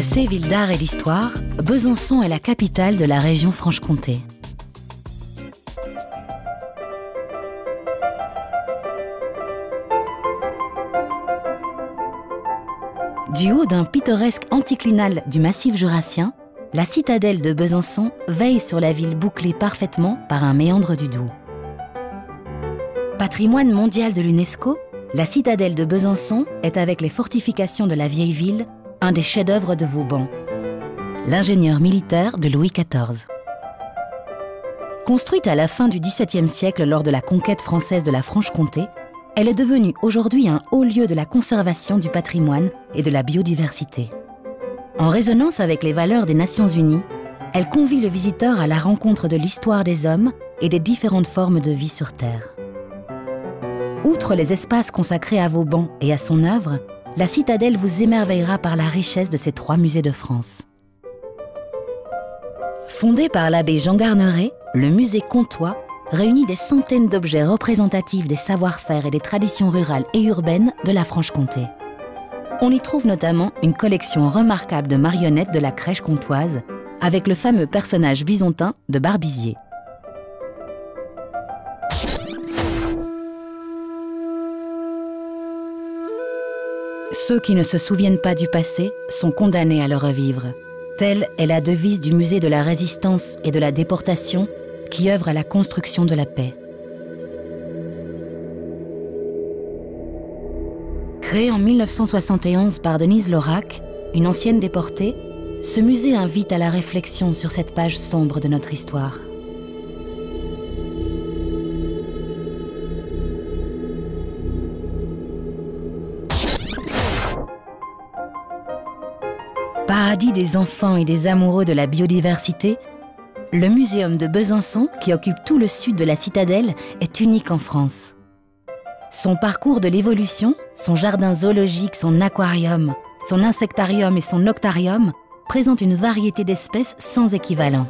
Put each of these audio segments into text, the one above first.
Classée ville d'art et d'histoire, Besançon est la capitale de la région Franche-Comté. Du haut d'un pittoresque anticlinal du massif jurassien, la citadelle de Besançon veille sur la ville bouclée parfaitement par un méandre du Doubs. Patrimoine mondial de l'UNESCO, la citadelle de Besançon est, avec les fortifications de la vieille ville, un des chefs-d'œuvre de Vauban, l'ingénieur militaire de Louis XIV. Construite à la fin du XVIIe siècle lors de la conquête française de la Franche-Comté, elle est devenue aujourd'hui un haut lieu de la conservation du patrimoine et de la biodiversité. En résonance avec les valeurs des Nations Unies, elle convie le visiteur à la rencontre de l'histoire des hommes et des différentes formes de vie sur Terre. Outre les espaces consacrés à Vauban et à son œuvre, la citadelle vous émerveillera par la richesse de ses 3 musées de France. Fondé par l'abbé Jean Garneret, le musée Comtois réunit des centaines d'objets représentatifs des savoir-faire et des traditions rurales et urbaines de la Franche-Comté. On y trouve notamment une collection remarquable de marionnettes de la crèche comtoise, avec le fameux personnage bisontin de Barbizier. Ceux qui ne se souviennent pas du passé sont condamnés à le revivre. Telle est la devise du musée de la Résistance et de la Déportation qui œuvre à la construction de la paix. Créé en 1971 par Denise Laurac, une ancienne déportée, ce musée invite à la réflexion sur cette page sombre de notre histoire. Paradis des enfants et des amoureux de la biodiversité, le Muséum de Besançon, qui occupe tout le sud de la citadelle, est unique en France. Son parcours de l'évolution, son jardin zoologique, son aquarium, son insectarium et son noctarium présentent une variété d'espèces sans équivalent.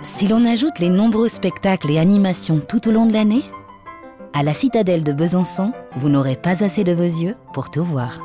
Si l'on ajoute les nombreux spectacles et animations tout au long de l'année, à la citadelle de Besançon, vous n'aurez pas assez de vos yeux pour tout voir.